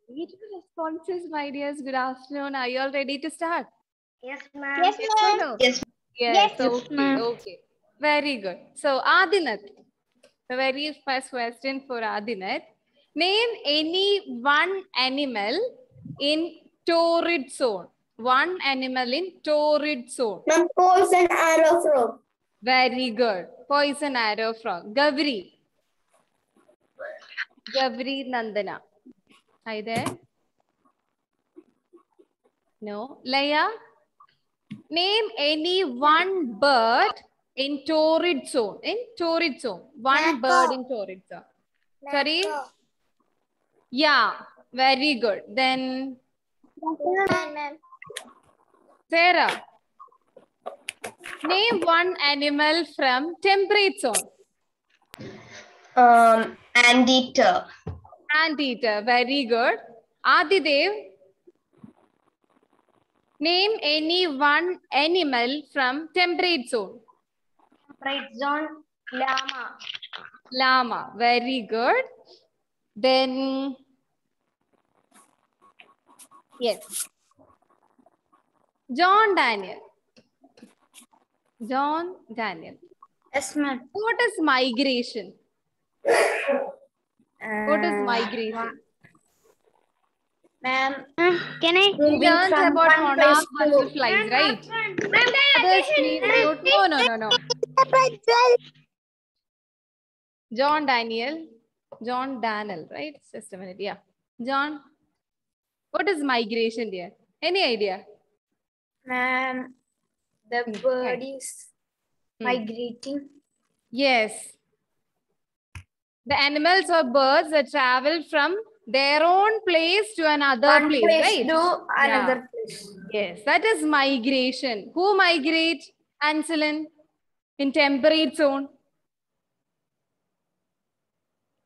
Beautiful responses, my dears. Good afternoon. Are you all ready to start? Yes, ma'am. Yes, or no? Yes. Yes, Yes, okay, ma'am. okay. Very good. So, Adinath, the very first question for Adinath. Name any one animal in torrid zone. One animal in torrid zone. Ma'am, poison arrow frog. Very good. Poison arrow frog. Gavri. Gavri Nandana. Are you there? No. Leia? Name any one bird in torrid zone. In torrid zone. One bird in torrid zone. Sorry? Yeah. Very good. Then Sarah. Name one animal from temperate zone. Anteater. Anteater. Very good. Adidev. Name any one animal from temperate zone. Temperate zone. Llama. Llama. Very good. Then, yes. John Daniel. John Daniel. Yes, ma'am. What is migration? What is migration? Ma'am, can I? We learned about monarch butterflies, right? Others, please mute. No, no, no, no. John Daniel. John Daniel, right? Just a minute. Yeah. John, what is migration, dear? Any idea? Ma'am, the bird is migrating. Yes. The animals or birds that travel from their own place to another One place, place right? to another place. Yes, that is migration. Who migrate, Anselin, in temperate zone?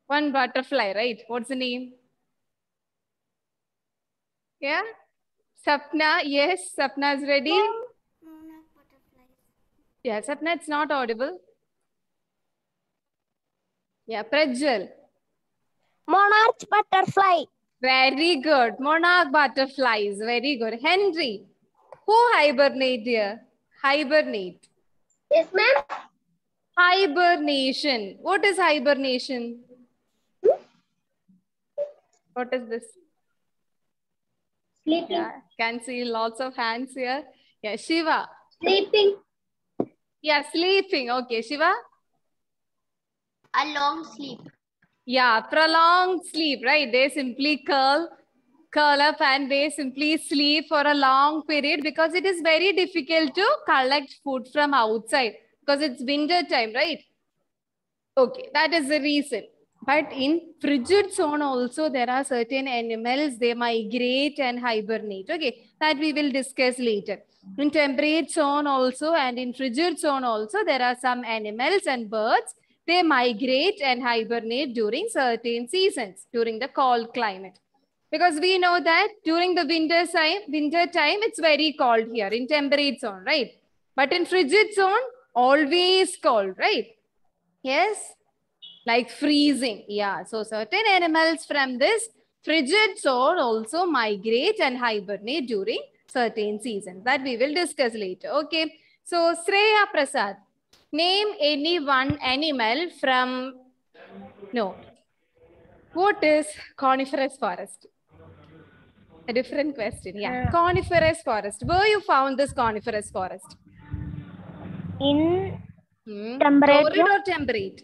One butterfly, right? What's the name? Yeah? Sapna, yes, Sapna is ready. Monarch butterflies. Yeah, Sapna, it's not audible. Yeah, Prajwal. Monarch butterfly. Very good. Monarch butterflies. Very good. Henry. Who hibernate here? Hibernate. Yes, ma'am. Hibernation. What is hibernation? What is this? Sleeping. Yeah, can see lots of hands here. Yeah, Shiva. Sleeping. Yeah, sleeping. Okay, Shiva. A long sleep. Yeah, prolonged sleep, right? They simply curl up and they simply sleep for a long period because it is very difficult to collect food from outside because it's winter time, right? Okay, that is the reason. But in frigid zone also, there are certain animals, they migrate and hibernate. Okay, that we will discuss later. In temperate zone also and in frigid zone also, there are some animals and birds, they migrate and hibernate during certain seasons, during the cold climate. Because we know that during the winter time, it's very cold here in temperate zone, right? But in frigid zone, always cold, right? Yes, like freezing. Yeah, so certain animals from this frigid zone also migrate and hibernate during certain seasons. That we will discuss later. Okay, so Shreya Prasad, name any one animal from, no, what is coniferous forest? A different question. Yeah, coniferous forest. Where you found this coniferous forest? In Torrid or temperate?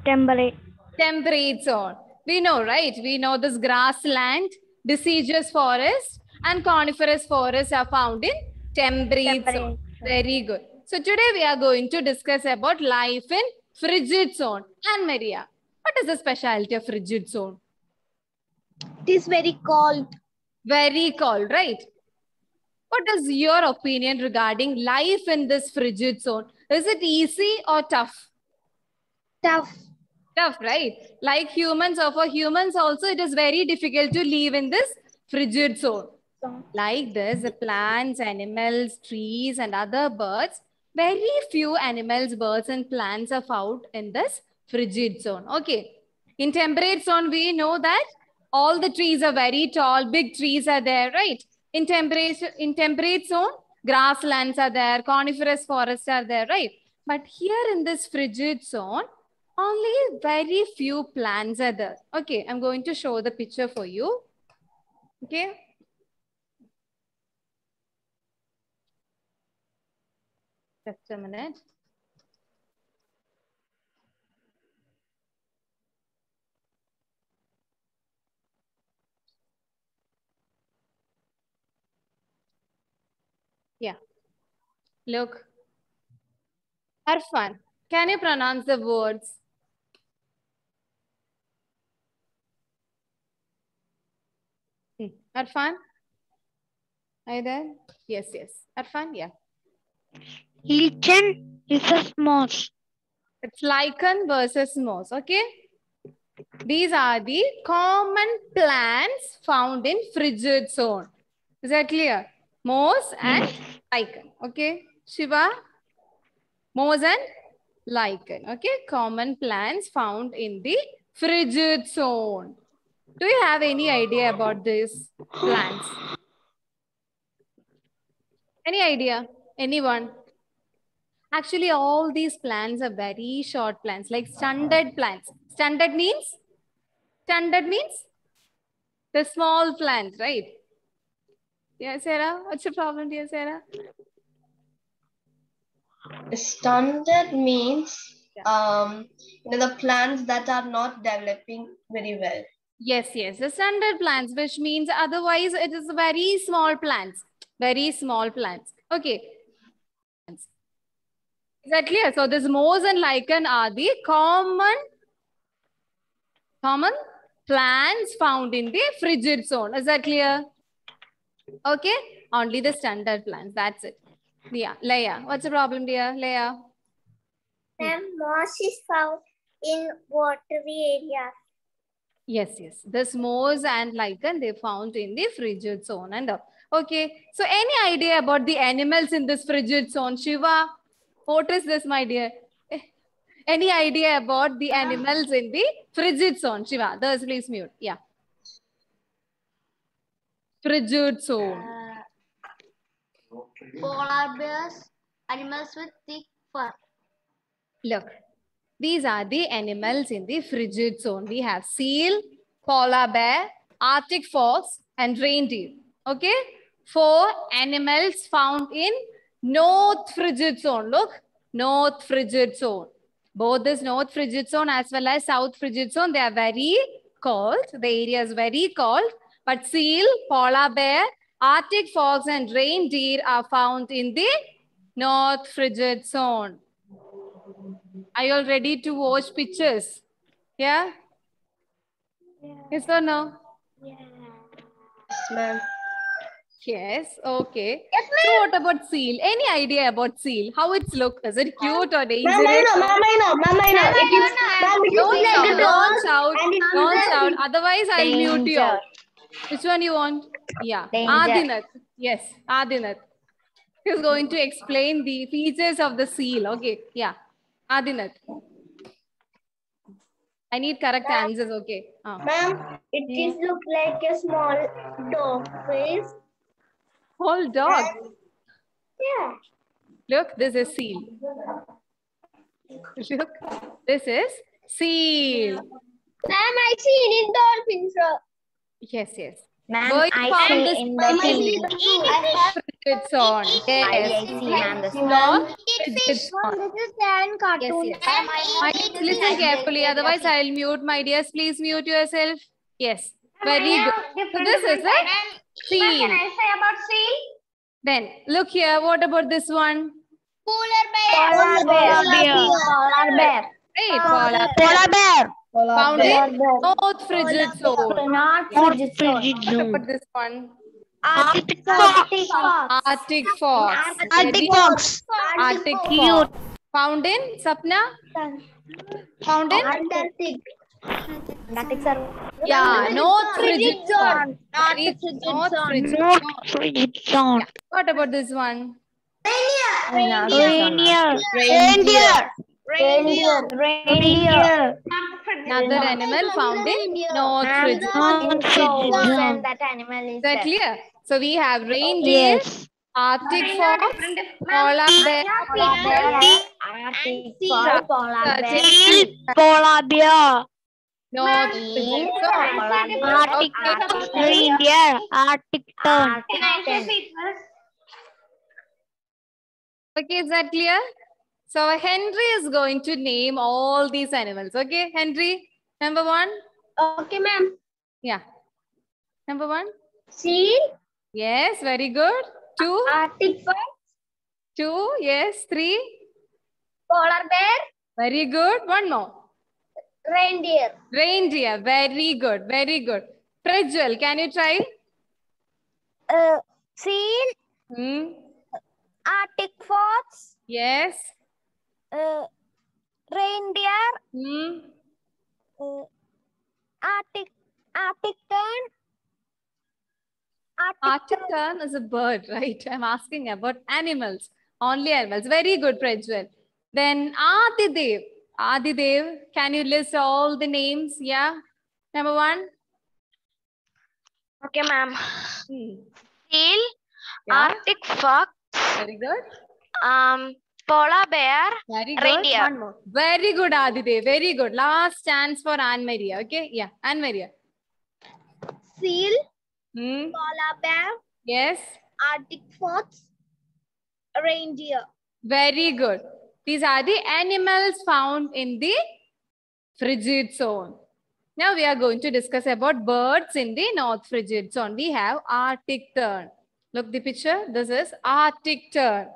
temperate. Temperate zone. We know, right? We know this grassland, deciduous forest, and coniferous forests are found in temperate zone. Very good. So today we are going to discuss about life in frigid zone. And Maria, what is the specialty of frigid zone? It is very cold. Very cold, right? What is your opinion regarding life in this frigid zone? Is it easy or tough? Tough. Tough, right? Like humans, or for humans also, it is very difficult to live in this frigid zone. Like this, the plants, animals, trees, and other birds, very few animals, birds, and plants are found in this frigid zone. Okay. In temperate zone, we know that all the trees are very tall, big trees are there, right? In temperate zone, grasslands are there, coniferous forests are there, right? But here in this frigid zone, only very few plants are there. Okay, I'm going to show the picture for you. Okay. Just a minute. Yeah. Look. Arfan, can you pronounce the words? Arfan? Are you there? Yes, yes. Arfan, yeah. Lichen versus moss. It's lichen versus moss, okay? These are the common plants found in frigid zone. Is that clear? Moss and lichen, okay? Shiva? Moss and lichen, okay? Common plants found in the frigid zone. Do you have any idea about these plants? Any idea? Anyone? Actually, all these plants are very short plants, like stunted plants. Stunted means the small plants, right? Yeah, Sarah, what's the problem, dear Sarah? Stunted means the plants that are not developing very well. Yes, yes, the stunted plants, which means otherwise it is very small plants. Very small plants. Okay. Is that clear? So this moss and lichen are the common plants found in the frigid zone. Is that clear? Okay. Only the standard plants. That's it. Yeah. Leia. What's the problem, dear? Leia. Moss is found in watery areas. Yes, yes. This moss and lichen they found in the frigid zone. And okay. So any idea about the animals in this frigid zone? Shiva, what is this, my dear? Any idea about the animals in the frigid zone? Shiva, those please mute. Yeah. Frigid zone. Polar bears, animals with thick fur. Look, these are the animals in the frigid zone. We have seal, polar bear, Arctic fox, and reindeer. Okay? 4 animals found in North frigid zone. Look, North frigid zone. Both this North frigid zone as well as South frigid zone, they are very cold. The area is very cold. But seal, polar bear, Arctic fox, and reindeer are found in the North frigid zone. Are you all ready to watch pictures? Yeah? Yes or no? Yeah. Yes, ma'am. Yes, okay. Yes, so what about seal? Any idea about seal? How it's look? Is it cute or dangerous? Ma'am, Don't shout. Otherwise, I'll mute you out. Which one you want? Yeah. Adinath. Yes, Adinath. He's going to explain the features of the seal. Okay. Yeah. Adinath. I need correct answers. Okay. Ma'am, it is look like a small dog face. Whole dog. Yeah. Look, this is seal. Look, this is seal. Ma'am, I see it in dolphins. Yes, yes. Ma'am, I see in the sea. It's on. Yes. I see, ma'am, the Not This is an cartoon. Yes, yes. Listen carefully, otherwise I'll mute my dears. Please mute yourself. Yes, very good. So this is a seal. Can I say about seal? Then look here. What about this one? Polar bear. Polar bear. Right, polar Polar bear. found in North frigid zone. Not frigid zone. What about this one? Arctic fox. Arctic fox. Arctic fox. Arctic fox. Found in Sapna? Found in? Antarctic. Yeah, North frigid zone. North frigid zone. Yeah. What about this one? Reindeer. Reindeer. Reindeer. Another animal found in North frigid. And that animal is Is that there. clear? So we have reindeer, Arctic fox, polar bear, Arctic fox, polar bear, Polar bear. North frigid. So, Arctic, Reindeer. Arctic tern. okay, is that clear? So Henry is going to name all these animals. Okay, Henry, number 1. Okay, ma'am. Yeah. Number 1. Seal, Yes, very good. 2. Arctic fox, 2. Yes. 3. polar bear, Very good. One more. reindeer. Reindeer. Very good. Very good. Prajwal, can you try? Seal, Hmm. Arctic fox, Yes. reindeer, Hmm. Arctic tern, Arctic tern is a bird, right? I'm asking about animals. Only animals. Very good, Prajwal. Then Adidev. Adidev, can you list all the names? Yeah. Number 1. Okay, ma'am. Hmm. Seal, Yeah. Arctic fox, Very good. polar bear, Very good. reindeer. One more. Very good, Adidev. Very good. Last chance for Anne Maria. Okay. Yeah. Anne Maria. seal, Hmm. polar bear, Yes. Arctic fox, reindeer. Very good. These are the animals found in the frigid zone. Now we are going to discuss about birds in the North frigid zone. We have Arctic tern. Look the picture. This is Arctic tern.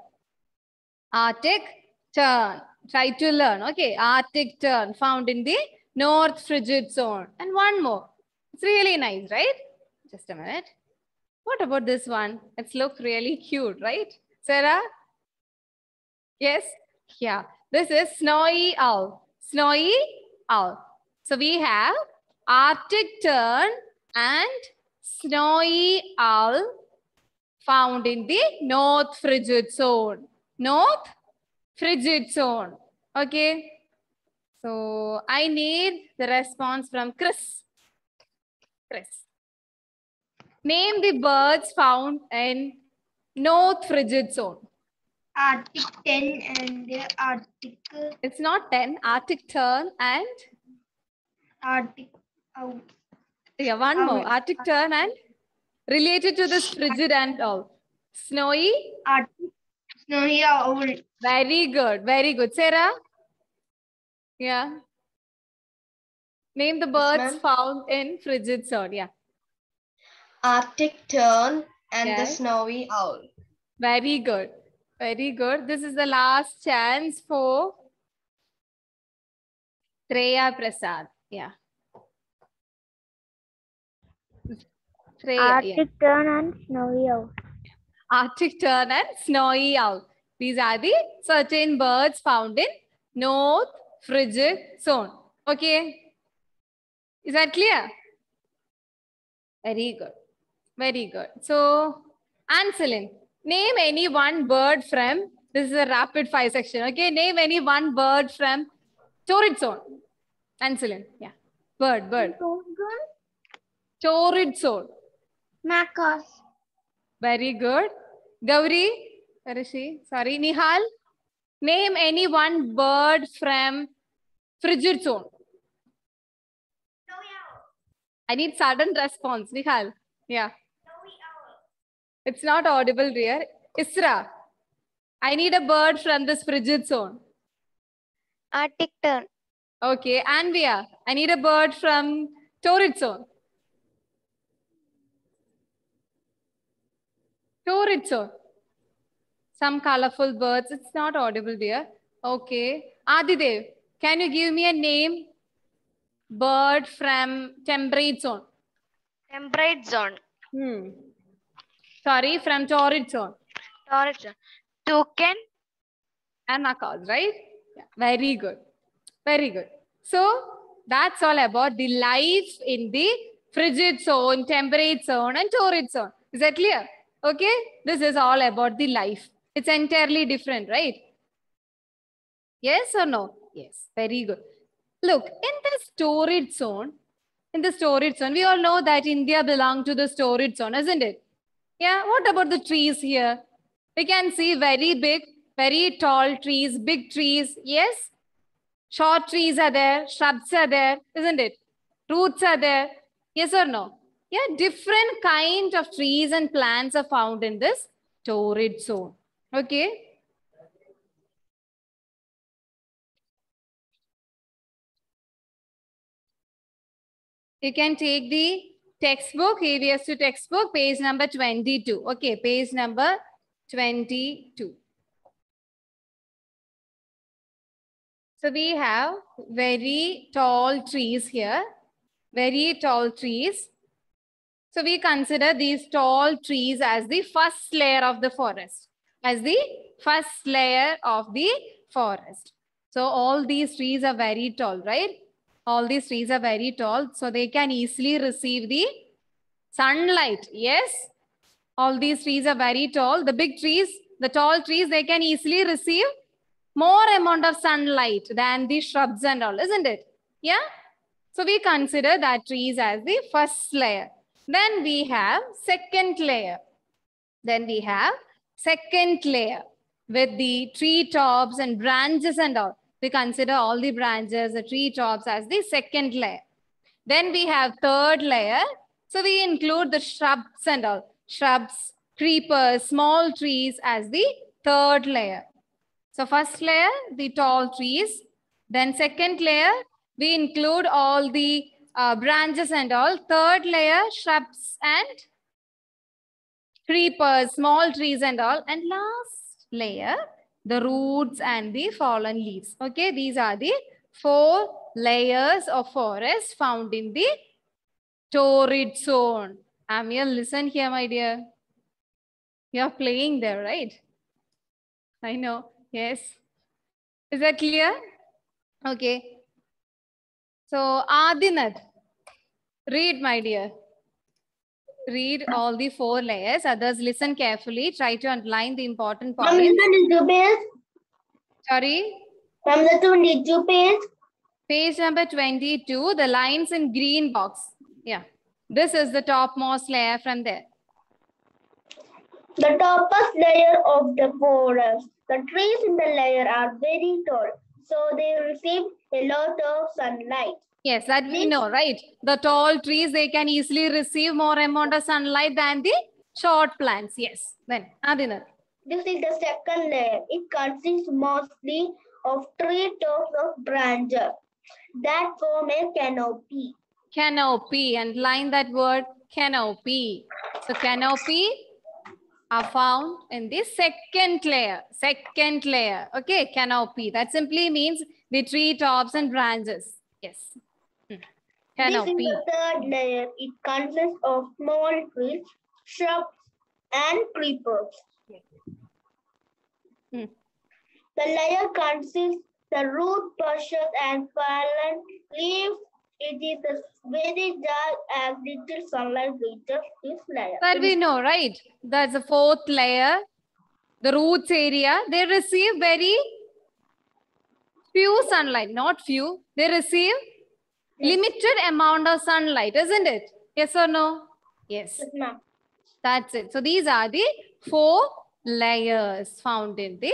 Arctic tern. Try to learn. Okay. Arctic tern found in the North frigid zone. And one more. It's really nice, right? Just a minute. What about this one? It's look really cute, right? Sarah? Yes? Yeah. This is snowy owl. Snowy owl. So we have Arctic tern and snowy owl found in the North frigid zone. North frigid zone. Okay. So I need the response from Chris. Chris. Name the birds found in North frigid zone. Arctic ten and Arctic It's not 10. Arctic tern and Arctic owl. yeah, one more. Arctic tern and related to this frigid and all. Snowy. Arctic snowy owl. Very good. Very good. Sarah? Yeah. Name the birds ma'am. found in frigid zone. Yeah. Arctic tern and the Yes. snowy owl. Very good. Very good. This is the last chance for Treya Prasad. Yeah. Treya, yeah. tern and snowy owl. Arctic tern and snowy owl. These are the certain birds found in North frigid zone. Okay. Is that clear? Very good. Very good. So, Anselin, name any one bird from, this is a rapid fire section. Okay. Name any one bird from torrid zone. Anselin. Yeah. Bird. Torrid zone. Macos. Very good. Gauri, where is she? Sorry, Nihal. Name any one bird from frigid zone. I need sudden response, Nihal. Yeah. It's not audible here. Isra, I need a bird from this frigid zone. Arctic tern. Okay. Anvia, I need a bird from torrid zone. Torrid zone. Some colorful birds. It's not audible there. Okay. Adidev, can you give me a name? Bird from temperate zone. Temperate zone. Sorry, from torrid zone. Torrid zone. Toucan. And macaws, right? Yeah. Very good. Very good. So that's all about the life in the frigid zone, temperate zone, and torrid zone. Is that clear? Okay. This is all about the life. It's entirely different, right? Yes or no? Yes, very good. Look, in the storage zone, we all know that India belongs to the storage zone, isn't it? Yeah, what about the trees here? We can see very big, very tall trees, big trees. Yes, short trees are there, shrubs are there, isn't it? Roots are there. Yes or no? Yeah, different kind of trees and plants are found in this torrid zone. Okay. You can take the textbook, EVS2 textbook, page number 22. Okay, page number 22. So we have very tall trees here, very tall trees. So we consider these tall trees as the first layer of the forest, as the first layer of the forest. So all these trees are very tall, right? All these trees are very tall, so they can easily receive the sunlight. Yes, all these trees are very tall. The big trees, the tall trees, they can easily receive more amount of sunlight than the shrubs and all, isn't it? Yeah. So we consider that trees as the first layer. Then we have second layer. Then we have second layer with the tree tops and branches and all. We consider all the branches, the tree tops as the second layer. Then we have third layer. So we include the shrubs and all. Shrubs, creepers, small trees as the third layer. So first layer, the tall trees. Then second layer, we include all the branches and all. Third layer, shrubs and creepers, small trees and all. And last layer, the roots and the fallen leaves. Okay, these are the 4 layers of forest found in the torrid zone. Amir, listen here, my dear. You're playing there, right? I know. Yes. Is that clear? Okay. So, Adinath, read, my dear. Read all the 4 layers. Others, listen carefully. Try to underline the important points. Sorry? From the 22 page. Page number 22, the lines in green box. Yeah. This is the topmost layer from there. The topmost layer of the forest. The trees in the layer are very tall, so they receive a lot of sunlight. Yes, that we know, right? The tall trees, they can easily receive more amount of sunlight than the short plants. Yes. Then, Adinath. This is the second layer. It consists mostly of tree tops of branches that form a canopy. Canopy, and line that word canopy. So canopy are found in the second layer. Second layer. Okay, canopy. That simply means the tree tops and branches. Yes. Canopy. This is the third layer. It consists of small trees, shrubs, and creepers. The layer consists the root brushes and fallen leaves. It is very dark as little sunlight reaches this layer. That we know, right? That's the 4th layer. The roots area, they receive very few sunlight, not few. They receive limited amount of sunlight, isn't it? Yes or no? Yes. No. That's it. So these are the 4 layers found in the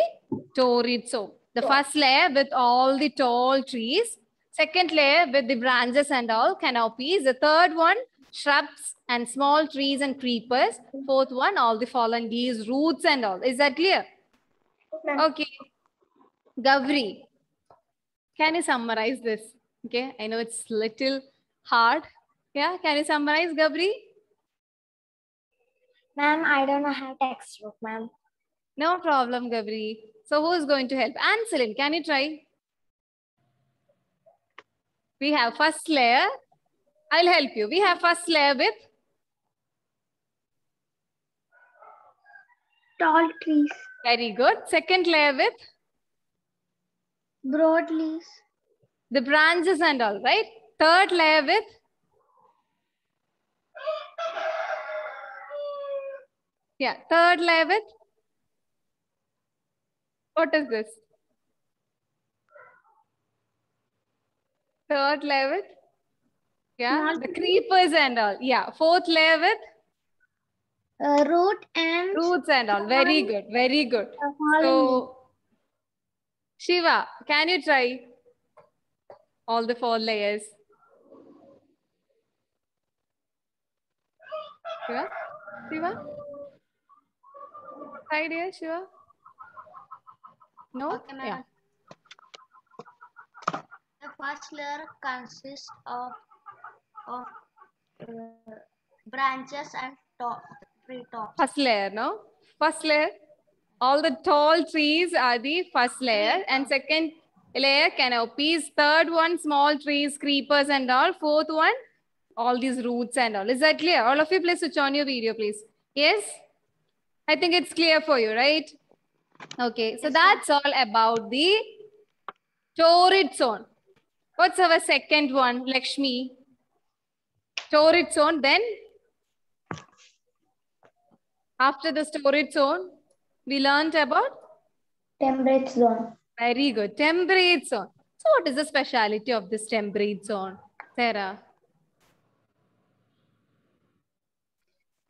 torrid zone. The first layer with all the tall trees. Second layer with the branches and all canopies. The third one, shrubs and small trees and creepers. Fourth one, all the fallen leaves, roots and all. Is that clear? No. Okay. Gavri, can you summarize this? Okay, I know it's little hard. Yeah, can you summarize, Gavri? Ma'am, I don't have textbook, ma'am. No problem, Gavri. So who is going to help? Anselin, can you try? We have first layer. I'll help you. We have first layer with Tall trees. very good. Second layer with Broad leaves. the branches and all, right? Third layer with third layer with what is this? Third layer with? Yeah, the creepers and all. Yeah, fourth layer with? Root and Roots and all. Very good, very good. So, Shiva, can you try all the 4 layers? Shiva? Shiva? Try dear, Shiva? No? Okay, Yeah. The first layer consists of branches and tree tops. First layer, no? First layer. All the tall trees are the first layer. And second layer, canopies. Third one, small trees, creepers and all. Fourth one, all these roots and all. Is that clear? All of you, please switch on your video, please. Yes? I think it's clear for you, right? Okay, so that's all about the torrid zone. What's our second one, Lakshmi? Torrid zone. Then, after the torrid zone, we learned about? Temperate zone. Very good. Temperate zone. So what is the speciality of this temperate zone? Sarah?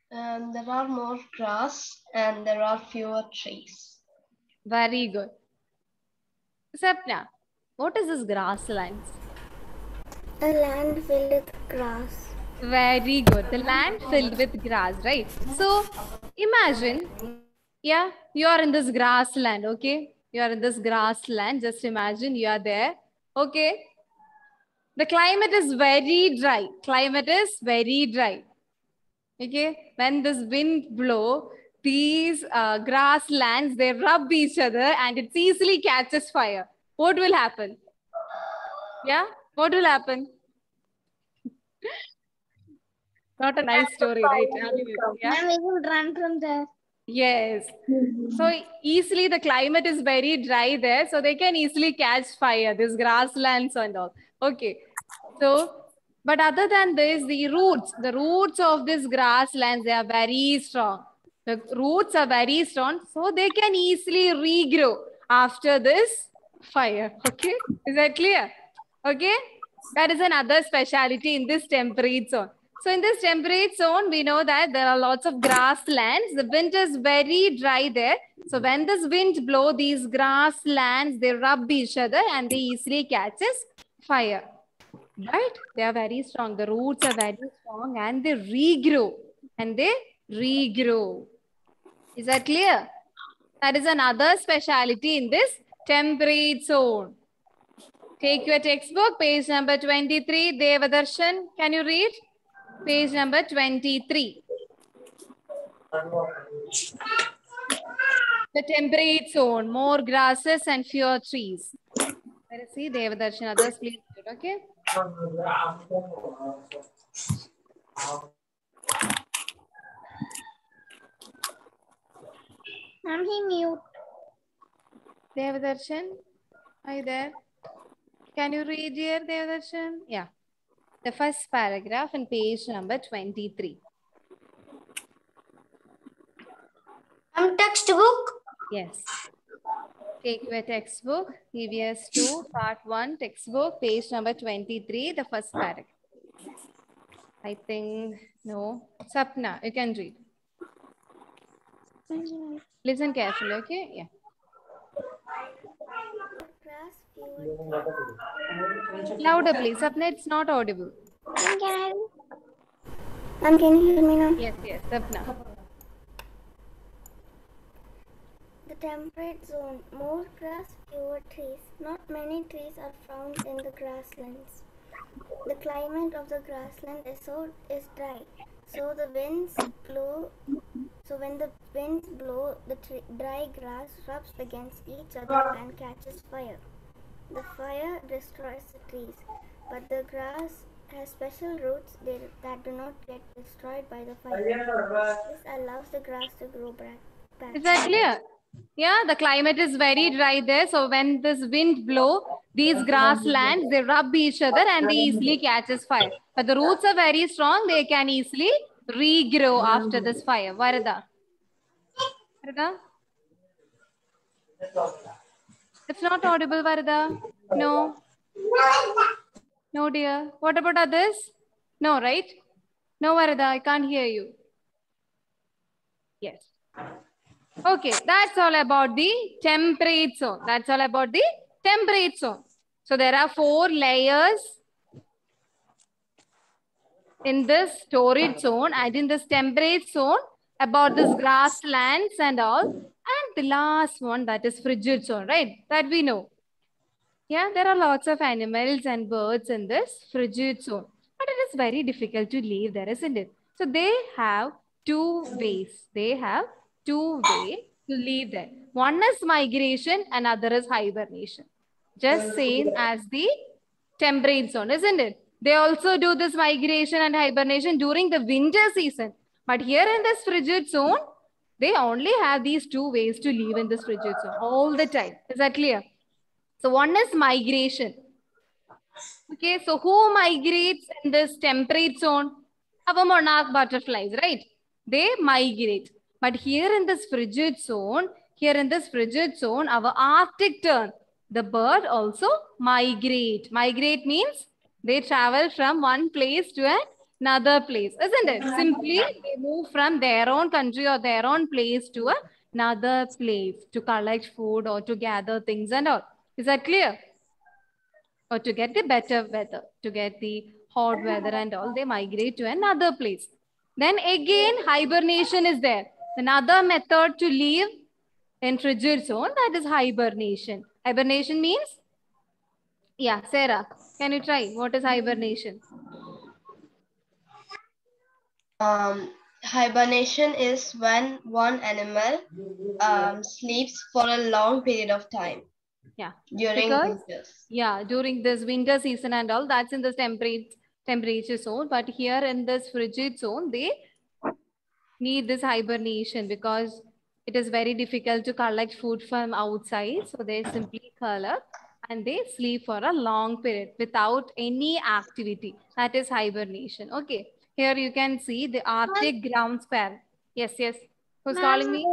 There are more grass and there are fewer trees. Very good. Sapna, what is this grasslands? A land filled with grass. Very good. The land filled with grass, right? So imagine, yeah, you are in this grassland, okay? You are in this grassland. Just imagine you are there, okay? The climate is very dry. Climate is very dry. Okay, when this wind blow, these grasslands, they rub each other and it easily catches fire. What will happen? Yeah, what will happen? Not a nice story, right? Yeah. We will run from there. Yes. So easily the climate is very dry there, so they can easily catch fire, these grasslands and all. Okay. So, but other than this, the roots of these grasslands, they are very strong. The roots are very strong, so they can easily regrow after this fire. Okay. Is that clear? Okay. That is another speciality in this temperate zone. So in this temperate zone, we know that there are lots of grasslands. The wind is very dry there. So when this wind blows, these grasslands, they rub each other and they easily catches fire. Right? They are very strong. The roots are very strong and they regrow. Is that clear? That is another speciality in this temperate zone. Take your textbook, page number 23. Devadarshan, can you read? Page number 23. The temperate zone, more grasses and fewer trees. Let us see, Devadarshan, others please read, okay? Ma'am, he mute. Devadarshan, are you there? Can you read here, Devadarshan? Yeah. The first paragraph in page number 23. Textbook. Yes. Take your textbook, EVS 2, part 1, textbook, page number 23, the first paragraph. I think, no. Sapna, you can read. Listen carefully, okay? Yeah. Louder, please. Sapna, it's not audible. Ma'am, can you hear me now? Yes, Sapna. The temperate zone, more grass, fewer trees. Not many trees are found in the grasslands. The climate of the grassland is dry, so the winds blow. So when the winds blow, the dry grass rubs against each other and catches fire. The fire destroys the trees, but the grass has special roots that do not get destroyed by the fire. This allows the grass to grow back. Is that clear? Yeah, the climate is very dry there. So when this wind blow, these grasslands, they rub each other and they easily catches fire. But the roots are very strong. They can easily regrow after this fire. Varada? It's not audible, Varada. No. No, dear. What about others? No, right? No, Varada, I can't hear you. Yes. Okay, that's all about the temperate zone. That's all about the temperate zone. So there are 4 layers in this torrid zone and in this temperate zone about this grasslands and all. And the last one, that is frigid zone, right? That we know. Yeah, there are lots of animals and birds in this frigid zone. But it is very difficult to live there, isn't it? So they have 2 ways. They have 2 ways to live there. One is migration and other is hibernation. Just same as the temperate zone, isn't it? They also do this migration and hibernation during the winter season. But here in this frigid zone, they only have these 2 ways to live in this frigid zone all the time. Is that clear? So one is migration. Okay, so who migrates in this temperate zone? Our monarch butterflies, right? They migrate. But here in this frigid zone, our Arctic tern, the bird also migrate. Migrate means they travel from one place to another place, isn't it? Simply they move from their own country or their own place to another place to collect food or to gather things and all. Is that clear? Or to get the better weather, to get the hot weather and all, they migrate to another place. Then again, hibernation is there. Another method to live in frigid zone, that is hibernation. Hibernation means? Yeah, Sarah, can you try? What is hibernation? Hibernation is when one animal sleeps for a long period of time. Yeah. During winters. Yeah, during this winter season and all, that's in this temperature zone. But here in this frigid zone, they need this hibernation because it is very difficult to collect food from outside. So they simply curl up and they sleep for a long period without any activity. That is hibernation. Okay. Here you can see the Arctic ground sparrow. Yes, yes. Who's calling me?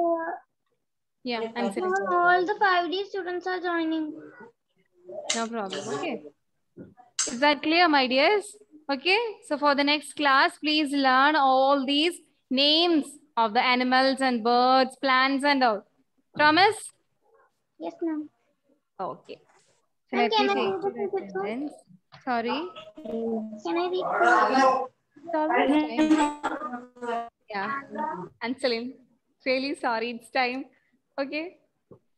Yeah, answer. All the 5D students are joining. No problem. Okay. Is that clear, my dears? Okay. So for the next class, please learn all these names of the animals and birds, plants and all. Promise? Yes, ma'am. Okay. Can I please take your attendance? Sorry. Can I read? It's almost time. Yeah. Ansalim, really sorry. It's time. Okay.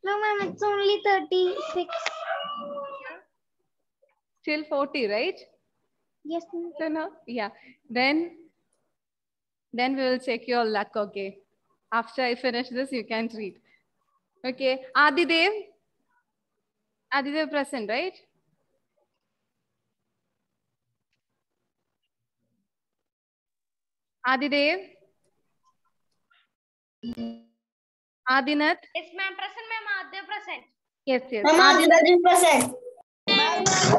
No, ma'am. It's only 36. Till 40, right? Yes, ma'am. So no. Yeah. Then we will check your luck. Okay. After I finish this, you can read. Okay. Adidev. Adidev present, right? Adidev. Adinath. Yes, ma'am. Present, ma'am. Adya present. Yes, yes. Adinath is present.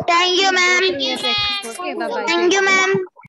Thank you, ma'am. Okay, bye-bye. Thank you, ma'am.